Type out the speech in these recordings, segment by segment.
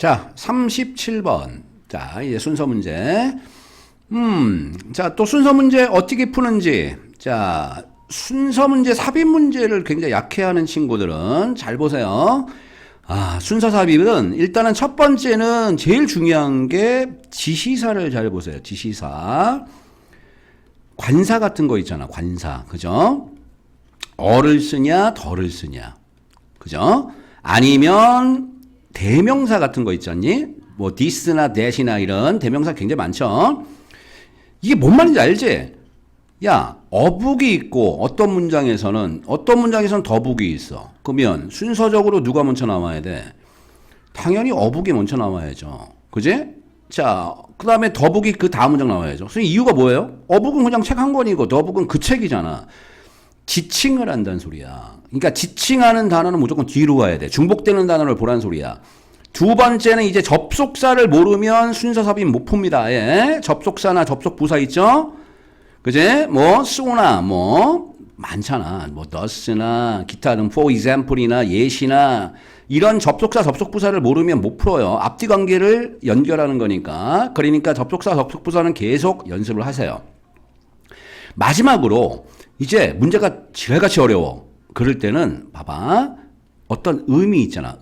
자, 37번. 자, 이제 순서 문제. 자, 또 순서 문제 어떻게 푸는지. 자, 순서 문제, 삽입 문제를 굉장히 약해하는 친구들은 잘 보세요. 순서 삽입은 일단은 첫 번째는 제일 중요한 게 지시사를 잘 보세요. 지시사. 관사 같은 거 있잖아. 관사. 그죠? 어를 쓰냐, 덜을 쓰냐. 그죠? 아니면 대명사 같은 거 있잖니? 뭐 this나 that이나 이런 대명사 굉장히 많죠? 이게 뭔 말인지 알지? 야, 어북이 있고 어떤 문장에서는 더북이 있어. 그러면 순서적으로 누가 먼저 나와야 돼? 당연히 어북이 먼저 나와야죠. 그지? 자, 그 다음에 더북이 그 다음 문장 나와야죠. 그래서 이유가 뭐예요? 어북은 그냥 책 한 권이고 더북은 그 책이잖아. 지칭을 한다는 소리야. 그러니까 지칭하는 단어는 무조건 뒤로 가야 돼. 중복되는 단어를 보라는 소리야. 두 번째는 이제 접속사를 모르면 순서 삽입 못 풉니다. 예? 접속사나 접속부사 있죠? 그제? 뭐 so나 뭐 많잖아. 뭐 thus나 기타 등 for example이나 yet이나 이런 접속사 접속부사를 모르면 못 풀어요. 앞뒤 관계를 연결하는 거니까. 그러니까 접속사 접속부사는 계속 연습을 하세요. 마지막으로 이제 문제가 지랄같이 어려워. 그럴 때는 봐봐. 어떤 의미 있잖아.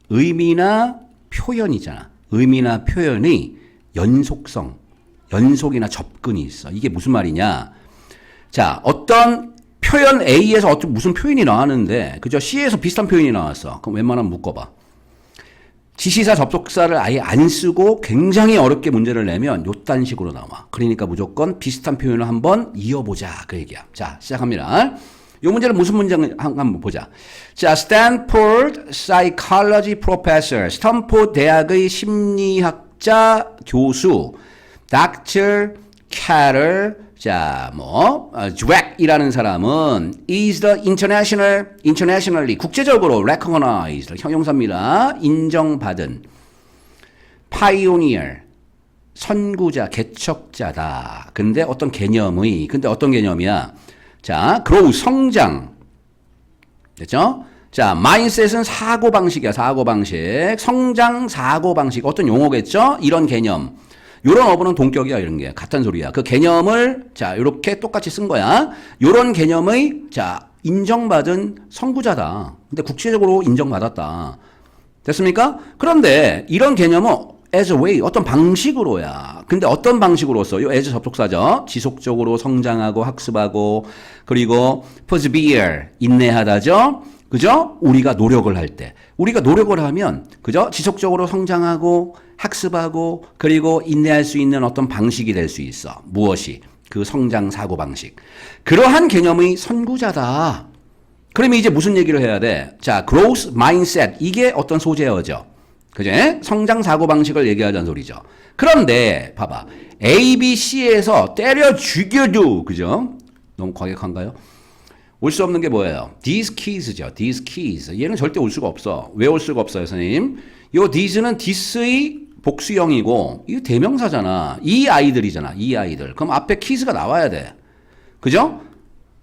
의미나 표현이잖아. 의미나 표현이 연속이나 접근이 있어. 이게 무슨 말이냐? 자, 어떤 표현 A에서 무슨 표현이 나왔는데, 그죠? C에서 비슷한 표현이 나왔어. 그럼 웬만하면 묶어봐. 지시사 접속사를 아예 안 쓰고 굉장히 어렵게 문제를 내면 요딴 식으로 나와. 그러니까 무조건 비슷한 표현을 한번 이어보자. 그 얘기야. 자, 시작합니다. 이 문제는 무슨 문제인지 한번 보자. 자, 스탠포드 사이콜로지 프로페서, 스탠포드 대학의 심리학자 교수, 닥터 캐럴, 자, 드웩이라는 사람은 is the internationally 국제적으로 recognized 형용사입니다. 인정받은 pioneer 선구자, 개척자다. 근데 어떤 개념이야? 자, grow 성장. 됐죠? 자, mindset은 사고방식이야. 성장 사고방식. 어떤 용어겠죠? 이런 개념. 요런 어부는 동격이야, 이런 게. 같은 소리야. 그 개념을, 자, 요렇게 똑같이 쓴 거야. 요런 개념의, 자, 인정받은 선구자다. 근데 국제적으로 인정받았다. 됐습니까? 그런데 이런 개념은 as a way, 어떤 방식으로야. 근데 어떤 방식으로 써요? as 접속사죠. 지속적으로 성장하고 학습하고, 그리고 persevere, 인내하다죠. 그죠? 우리가 노력을 할 때. 우리가 노력을 하면, 그죠? 지속적으로 성장하고, 학습하고, 그리고 인내할 수 있는 어떤 방식이 될 수 있어. 무엇이? 그 성장 사고방식. 그러한 개념의 선구자다. 그러면 이제 무슨 얘기를 해야 돼? 자, growth mindset. 이게 어떤 소재어죠. 그제? 성장 사고방식을 얘기하자는 소리죠. 그런데, 봐봐. A, B, C에서 때려 죽여도, 그죠? 너무 과격한가요? 올 수 없는 게 뭐예요? these kids죠. these kids. 얘는 절대 올 수가 없어. 왜 올 수가 없어요, 선생님? 요 these는 this의 복수형이고, 이거 대명사잖아. 이 아이들이잖아. 이 아이들. 그럼 앞에 kids가 나와야 돼. 그죠?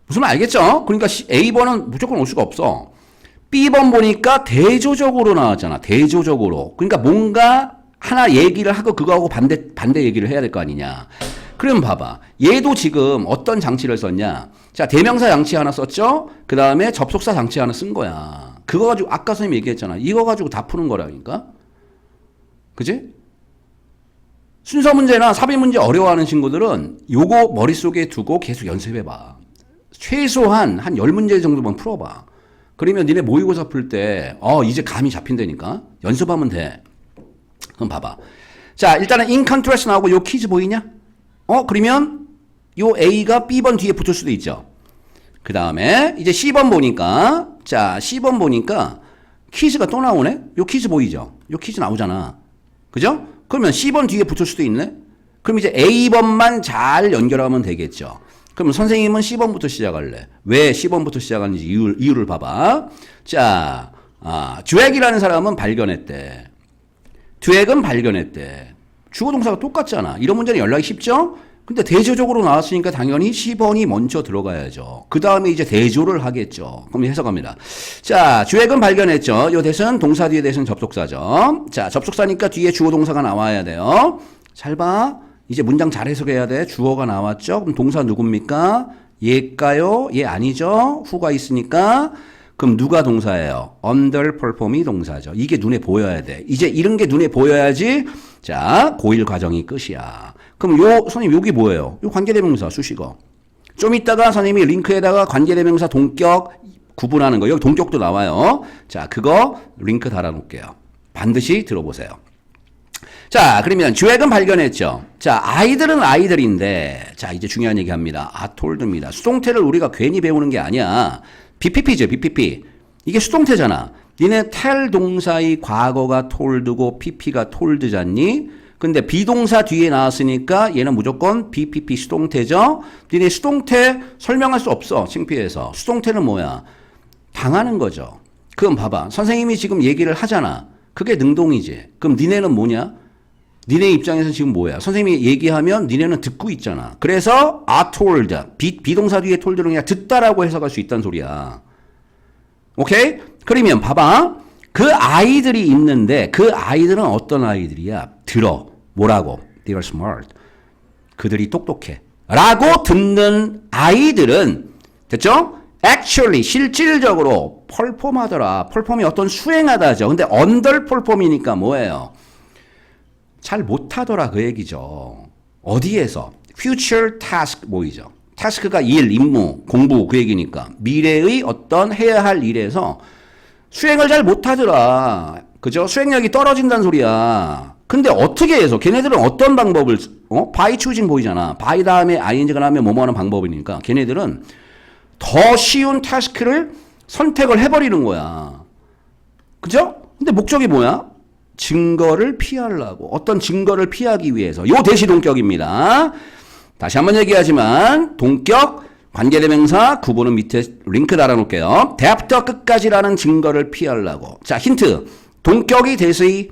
무슨 말 알겠죠? 그러니까 A번은 무조건 올 수가 없어. B번 보니까 대조적으로 나왔잖아. 대조적으로. 그러니까 뭔가 하나 얘기를 하고 그거하고 반대 얘기를 해야 될 거 아니냐. 그럼 봐봐. 얘도 지금 어떤 장치를 썼냐. 자, 대명사 장치 하나 썼죠? 그 다음에 접속사 장치 하나 쓴 거야. 그거 가지고 아까 선생님 얘기했잖아. 이거 가지고 다 푸는 거라니까. 그지? 순서 문제나 삽입 문제 어려워하는 친구들은 요거 머릿속에 두고 계속 연습해봐. 최소한 한 10문제 정도만 풀어봐. 그러면 니네 모의고사 풀 때 이제 감이 잡힌다니까. 연습하면 돼. 그럼 봐봐. 자, 일단은 in contrast 나오고 요 퀴즈 보이냐? 그러면 요 A가 B번 뒤에 붙을 수도 있죠. 그 다음에 이제 C번 보니까, 자, C번 보니까 퀴즈가 또 나오네? 요 퀴즈 보이죠? 요 퀴즈 나오잖아. 그죠? 그러면 C번 뒤에 붙을 수도 있네? 그럼 이제 A번만 잘 연결하면 되겠죠. 그러면 선생님은 C번부터 시작할래. 왜 C번부터 시작하는지 이유를 봐봐. 자, 드웩이라는 사람은 발견했대. 드웩은 발견했대. 주어 동사가 똑같잖아. 이런 문제는 연락이 쉽죠? 근데 대조적으로 나왔으니까 당연히 10원이 먼저 들어가야죠. 그 다음에 이제 대조를 하겠죠. 그럼 해석합니다. 자, 주액은 발견했죠. 요 대신 동사 뒤에 대신 접속사죠. 자, 접속사니까 뒤에 주어 동사가 나와야 돼요. 잘 봐. 이제 문장 잘 해석해야 돼. 주어가 나왔죠. 그럼 동사 누굽니까? 얘일까요? 얘 아니죠. 후가 있으니까. 그럼 누가 동사예요? underperform이 동사죠. 이게 눈에 보여야 돼. 이제 이런 게 눈에 보여야지. 자, 고1 과정이 끝이야. 그럼 선생님 여기 뭐예요? 요 관계대명사 수식어. 좀 이따가 선생님이 링크에다가 관계대명사 동격 구분하는 거. 여기 동격도 나와요. 자, 그거 링크 달아놓을게요. 반드시 들어보세요. 자, 그러면 주액은 발견했죠. 자, 아이들은 아이들인데, 자, 이제 중요한 얘기 합니다. tolled입니다. 수동태를 우리가 괜히 배우는 게 아니야. BPP죠, BPP. 이게 수동태잖아. 니네 tell 동사의 과거가 told고 pp가 tolled잖니? 근데 비동사 뒤에 나왔으니까 얘는 무조건 BPP 수동태죠. 니네 수동태 설명할 수 없어. 창피해서. 수동태는 뭐야? 당하는 거죠. 그럼 봐봐. 선생님이 지금 얘기를 하잖아. 그게 능동이지. 그럼 니네는 뭐냐? 니네 입장에서 지금 뭐야? 선생님이 얘기하면 니네는 듣고 있잖아. 그래서 are told. 비동사 뒤에 told는 그냥 듣다라고 해석할 수 있다는 소리야. 오케이? 그러면 봐봐. 그 아이들이 있는데 그 아이들은 어떤 아이들이야? 들어. 뭐라고? They are smart. 그들이 똑똑해. 라고 듣는 아이들은 됐죠? Actually 실질적으로 perform하더라. perform이 어떤 수행하다죠. 근데 underperform이니까 뭐예요? 잘 못하더라 그 얘기죠. 어디에서? future task 뭐이죠? task가 일, 임무, 공부 그 얘기니까 미래의 어떤 해야 할 일에서 수행을 잘 못하더라. 그죠? 수행력이 떨어진다는 소리야. 근데 어떻게 해서 걔네들은 어떤 방법을 by choosing 보이잖아. by 다음에 ing가 나오면 뭐뭐 하는 방법이니까 걔네들은 더 쉬운 타스크를 선택을 해버리는 거야. 그죠? 근데 목적이 뭐야? 증거를 피하려고. 어떤 증거를 피하기 위해서. 요 대시 동격입니다. 다시 한번 얘기하지만 동격, 관계대명사, 구분은 밑에 링크 달아놓을게요. 대부터 끝까지라는 증거를 피하려고. 자, 힌트. 동격이 대수의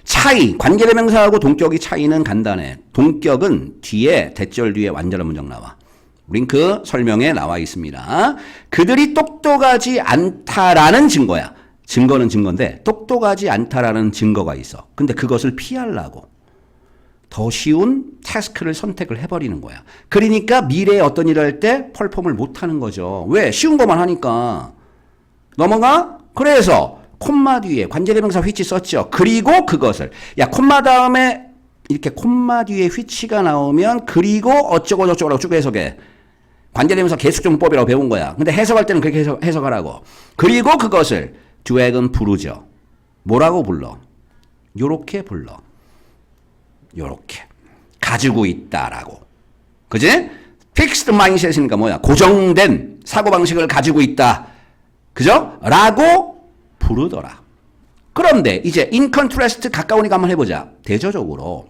차이, 관계대명사하고 동격의 차이는 간단해. 동격은 뒤에, 대절 뒤에 완전한 문장 나와. 링크 설명에 나와 있습니다. 그들이 똑똑하지 않다라는 증거야. 증거는 증거인데 똑똑하지 않다라는 증거가 있어. 근데 그것을 피하려고 더 쉬운 태스크를 선택을 해버리는 거야. 그러니까 미래에 어떤 일을 할 때 펄폼을 못하는 거죠. 왜? 쉬운 것만 하니까. 넘어가? 그래서 콤마 뒤에 관계대명사 which 썼죠. 그리고 그것을. 야, 콤마 다음에 이렇게 콤마 뒤에 which가 나오면 그리고 어쩌고 저쩌고라고 쭉 해석해. 관계대명사 계속정법이라고 배운 거야. 근데 해석할 때는 그렇게 해석하라고. 그리고 그것을 주액은 부르죠. 뭐라고 불러? 요렇게 불러. 요렇게. 가지고 있다라고. 그지? fixed mindset이니까 뭐야? 고정된 사고방식을 가지고 있다. 그죠? 라고 부르더라. 그런데 이제 in contrast 가까우니까 한번 해보자. 대조적으로.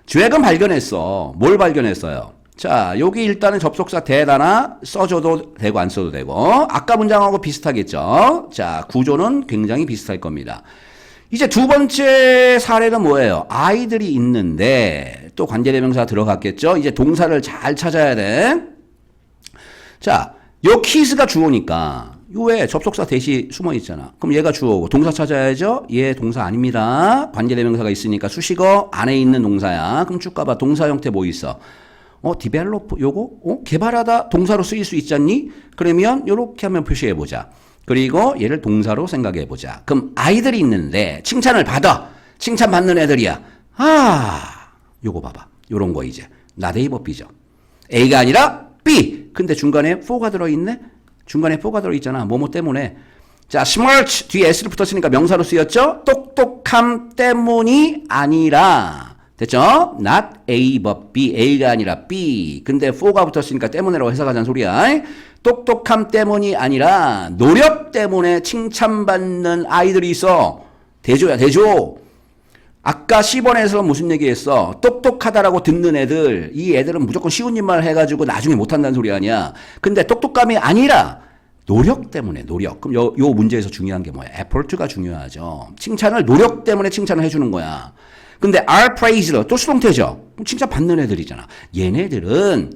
주액은 발견했어. 뭘 발견했어요? 자, 여기 일단은 접속사 대단하 써줘도 되고 안 써도 되고 아까 문장하고 비슷하겠죠. 자, 구조는 굉장히 비슷할 겁니다. 이제 두 번째 사례는 뭐예요? 아이들이 있는데 또 관계대명사 들어갔겠죠. 이제 동사를 잘 찾아야 돼. 자, 요 키스가 주어니까 요에 접속사 대시 숨어 있잖아. 그럼 얘가 주어고 동사 찾아야죠. 얘 동사 아닙니다. 관계대명사가 있으니까 수식어 안에 있는 동사야. 그럼 쭉 가봐. 동사 형태 뭐 있어? develop 요거 개발하다 동사로 쓰일 수 있잖니? 그러면 요렇게 하면 표시해 보자. 그리고 얘를 동사로 생각해 보자. 그럼 아이들이 있는데 칭찬을 받아. 칭찬받는 애들이야. 요거 봐봐. 요런 거 이제 나데이버 B죠. A가 아니라 B. 근데 중간에 for가 들어있네? 중간에 for가 들어있잖아. 뭐뭐 때문에. 자, smart 뒤에 S를 붙었으니까 명사로 쓰였죠? 똑똑함 때문이 아니라 됐죠? Not A but B. A가 아니라 B. 근데 for가 붙었으니까 때문에라고 해석하자는 소리야. 똑똑함 때문이 아니라 노력 때문에 칭찬받는 아이들이 있어. 대조야, 대조. 아까 10번에서 무슨 얘기했어? 똑똑하다라고 듣는 애들. 이 애들은 무조건 쉬운 일만 해가지고 나중에 못한다는 소리 아니야. 근데 똑똑함이 아니라 노력 때문에, 노력. 그럼 요 문제에서 중요한 게 뭐야? effort가 중요하죠. 칭찬을 노력 때문에 칭찬을 해주는 거야. 근데 are praised 또 수동태죠. 칭찬 받는 애들이잖아. 얘네들은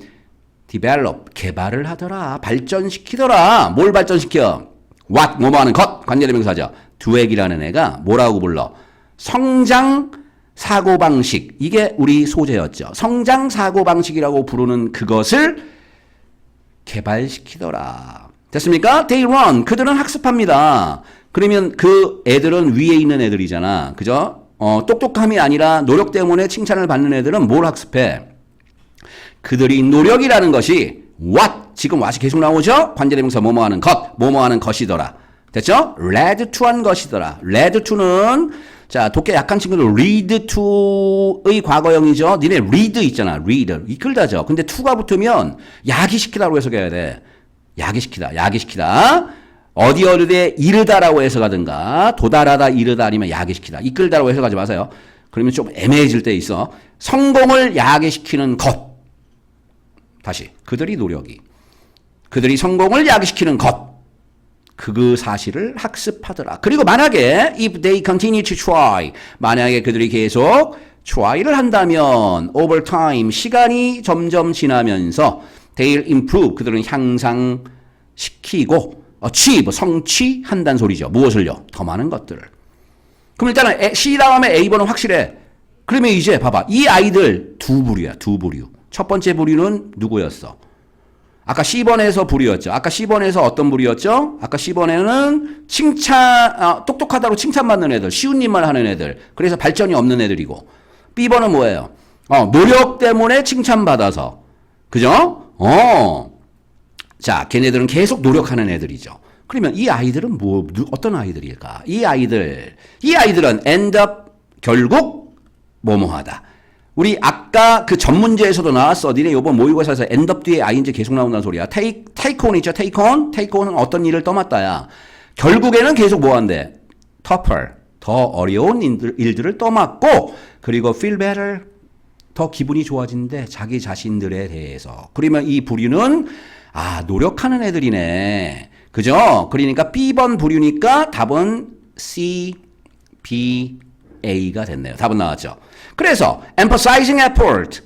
develop, 개발을 하더라. 발전시키더라. 뭘 발전시켜? what, 뭐뭐 하는 것. 관계대명사죠. 두액이라는 애가 뭐라고 불러? 성장 사고방식. 이게 우리 소재였죠. 성장 사고방식이라고 부르는 그것을 개발시키더라. 됐습니까? They run. 그들은 학습합니다. 그러면 그 애들은 위에 있는 애들이잖아. 그죠? 똑똑함이 아니라 노력 때문에 칭찬을 받는 애들은 뭘 학습해? 그들이 노력이라는 것이 what. 지금 what이 계속 나오죠? 관계대명사 뭐뭐 하는 것. 뭐뭐 하는 것이더라. 됐죠? led to 한 것이더라. led to는 자, 독해 약한 친구들 lead to의 과거형이죠. 니네 read 있잖아. read. 이끌다죠. 근데 to가 붙으면 야기시키다로 해석해야 돼. 야기시키다. 야기시키다. 어디에 이르다라고 해석하든가 도달하다 이르다 아니면 야기시키다. 이끌다라고 해석하지 마세요. 그러면 좀 애매해질 때 있어. 성공을 야기시키는 것. 다시. 그들이 노력이. 그들이 성공을 야기시키는 것. 그 사실을 학습하더라. 그리고 만약에 if they continue to try 만약에 그들이 계속 try를 한다면 over time 시간이 점점 지나면서 they'll improve 그들은 향상시키고 achieve 성취한다는 소리죠. 무엇을요? 더 많은 것들을. 그럼 일단은 C 다음에 A번은 확실해. 그러면 이제 봐봐. 이 아이들 두 부류야. 두 부류. 첫 번째 부류는 누구였어? 아까 C번에서 부류였죠. 아까 C번에서 어떤 부류였죠? 아까 C번에는 똑똑하다고 칭찬받는 애들, 쉬운 일만 하는 애들, 그래서 발전이 없는 애들이고, B번은 뭐예요? 노력 때문에 칭찬받아서, 그죠? 자, 걔네들은 계속 노력하는 애들이죠. 그러면 이 아이들은 어떤 아이들일까? 이 아이들은 end up, 결국, 뭐뭐하다. 우리 아까 그 전문제에서도 나왔어. 니네 요번 모의고사에서 end up 뒤에 ing 계속 나온다는 소리야. take on 있죠. take on. take on은 어떤 일을 떠맡다야. 결국에는 계속 뭐 한대? tougher. 더 어려운 일들을 떠맡고 그리고 feel better. 더 기분이 좋아진대. 자기 자신들에 대해서. 그러면 이 부류는 노력하는 애들이네. 그죠? 그러니까 B번 부류니까 답은 C, B, A가 됐네요. 답은 나왔죠. 그래서 emphasizing effort,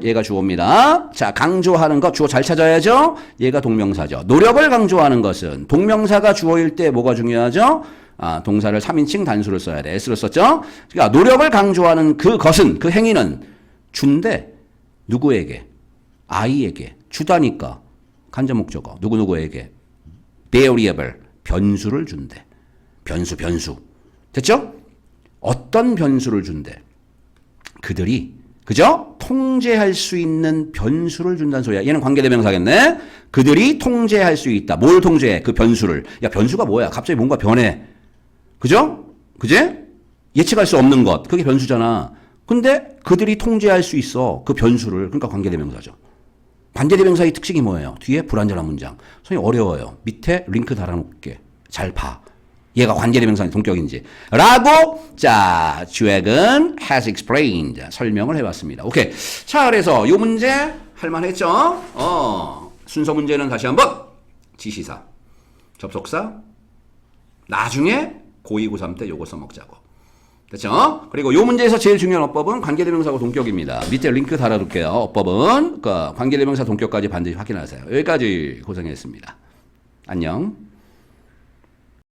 얘가 주어입니다. 자, 강조하는 것, 주어 잘 찾아야죠. 얘가 동명사죠. 노력을 강조하는 것은 동명사가 주어일 때 뭐가 중요하죠? 동사를 3인칭 단수를 써야 돼. S를 썼죠? 그러니까 노력을 강조하는 그것은, 그 행위는 준대. 누구에게? 아이에게. 주다니까. 간접 목적어. 누구에게? variable. 변수를 준대. 변수. 됐죠? 어떤 변수를 준대? 그들이, 그죠? 통제할 수 있는 변수를 준다는 소리야. 얘는 관계대명사겠네? 그들이 통제할 수 있다. 뭘 통제해? 그 변수를. 야, 변수가 뭐야? 갑자기 뭔가 변해. 그죠? 그제? 예측할 수 없는 것. 그게 변수잖아. 근데 그들이 통제할 수 있어. 그 변수를. 그러니까 관계대명사죠. 관계대명사의 특징이 뭐예요? 뒤에 불완전한 문장. 선생님 어려워요. 밑에 링크 달아놓을게. 잘 봐. 얘가 관계대명사의 동격인지. 라고, 자, 주액은 has explained. 설명을 해봤습니다. 오케이. 자, 그래서 요 문제 할만했죠? 순서 문제는 다시 한번. 지시사, 접속사, 나중에 고2, 고3 때 요거 써먹자고. 됐죠? 그리고 요 문제에서 제일 중요한 어법은 관계대명사고 동격입니다. 밑에 링크 달아둘게요. 어법은 관계대명사 동격까지 반드시 확인하세요. 여기까지 고생했습니다. 안녕.